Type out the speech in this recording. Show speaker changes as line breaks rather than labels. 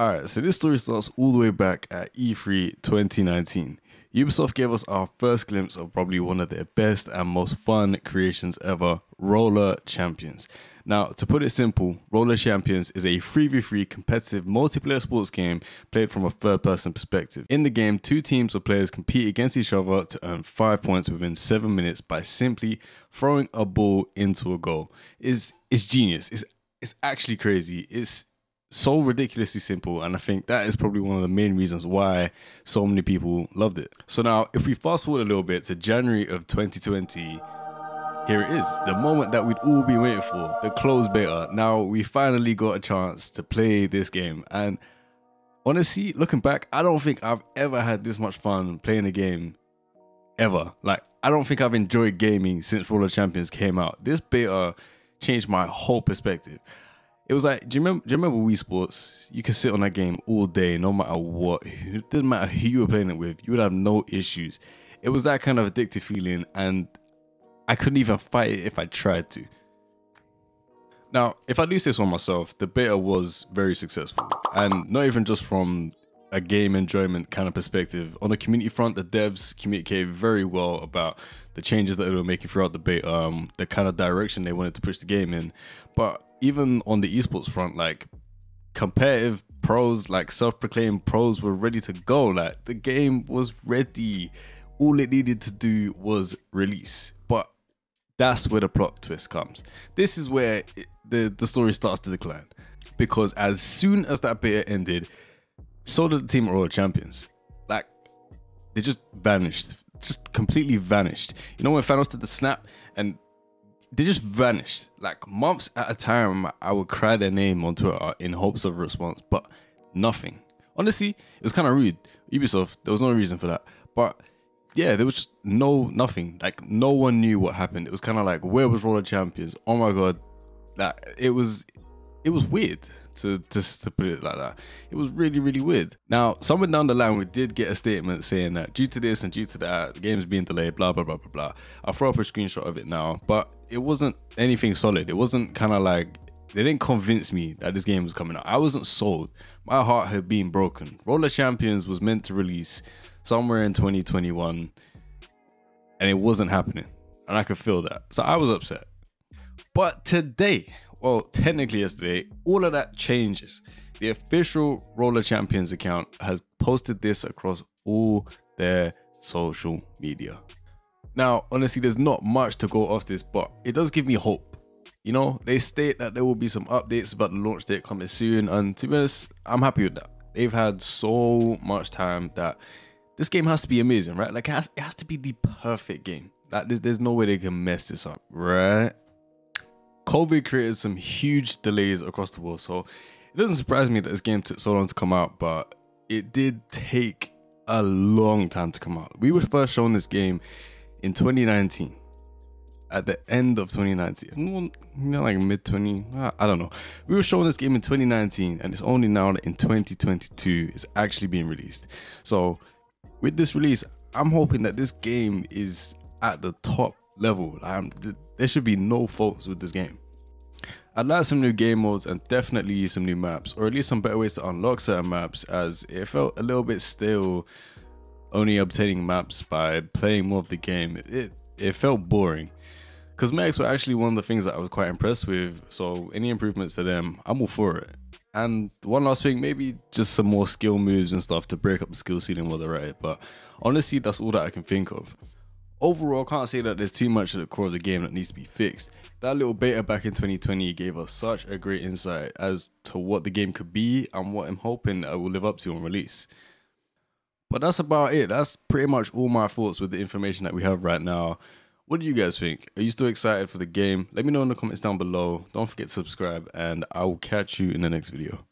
Alright, so this story starts all the way back at E3 2019. Ubisoft gave us our first glimpse of probably one of their best and most fun creations ever, Roller Champions. Now, to put it simple, Roller Champions is a 3v3 competitive multiplayer sports game played from a third-person perspective. In the game, two teams of players compete against each other to earn 5 points within 7 minutes by simply throwing a ball into a goal. It's genius. It's actually crazy. It's so ridiculously simple, and I think that is probably one of the main reasons why so many people loved it. So now, if we fast forward a little bit to January of 2020, here it is, the moment that we'd all been waiting for, the closed beta. Now we finally got a chance to play this game, and honestly, looking back, I don't think I've ever had this much fun playing a game ever. Like, I don't think I've enjoyed gaming since Roller Champions came out. This beta changed my whole perspective. It was like, do you remember Wii Sports? You could sit on that game all day, no matter what. It didn't matter who you were playing it with. You would have no issues. It was that kind of addictive feeling, and I couldn't even fight it if I tried to. Now, if I do say so myself, the beta was very successful, and not even just from a game enjoyment kind of perspective. On the community front, the devs communicated very well about the changes that they were making throughout the beta, the kind of direction they wanted to push the game in. But even on the esports front, like, competitive pros, like self-proclaimed pros, were ready to go. Like, the game was ready. All it needed to do was release. But that's where the plot twist comes. This is where the story starts to decline, because as soon as that beta ended, so did the team at Roller Champions. Like, they just vanished, just completely vanished. You know when Thanos did the snap and they just vanished? Like, months at a time, I would cry their name on Twitter in hopes of a response, but nothing. Honestly, it was kind of rude. Ubisoft, there was no reason for that. But yeah, there was just nothing. Like, no one knew what happened. It was kind of like, where was Roller Champions? Oh my god, that it was weird to put it like that. It was really, really weird. Now, somewhere down the line, we did get a statement saying that due to this and due to that, the game's being delayed, blah, blah, blah, blah, blah. I'll throw up a screenshot of it now, but it wasn't anything solid. It wasn't kind of like, they didn't convince me that this game was coming out. I wasn't sold. My heart had been broken. Roller Champions was meant to release somewhere in 2021, and it wasn't happening. And I could feel that. So I was upset. But today, well, technically yesterday, all of that changes. The official Roller Champions account has posted this across all their social media. Now, honestly, there's not much to go off this, but it does give me hope. You know, they state that there will be some updates about the launch date coming soon, and to be honest, I'm happy with that. They've had so much time that this game has to be amazing, right? Like, it has to be the perfect game. Like, there's no way they can mess this up, right? COVID created some huge delays across the world, so it doesn't surprise me that this game took so long to come out, but it did take a long time to come out. We were first shown this game in 2019, at the end of 2019, you know, like mid-20, I don't know. We were showing this game in 2019, and it's only now that in 2022 it's actually being released. So with this release, I'm hoping that this game is at the top level. There should be no faults with this game. I'd like some new game modes and definitely some new maps, or at least some better ways to unlock certain maps, as it felt a little bit stale only obtaining maps by playing more of the game. It felt boring. Cosmetics were actually one of the things that I was quite impressed with, so any improvements to them, I'm all for it. And one last thing, maybe just some more skill moves and stuff to break up the skill ceiling while they're at it, but honestly, that's all that I can think of. Overall, I can't say that there's too much at the core of the game that needs to be fixed. That little beta back in 2020 gave us such a great insight as to what the game could be and what I'm hoping it will live up to on release. But that's about it. That's pretty much all my thoughts with the information that we have right now. What do you guys think? Are you still excited for the game? Let me know in the comments down below. Don't forget to subscribe, and I will catch you in the next video.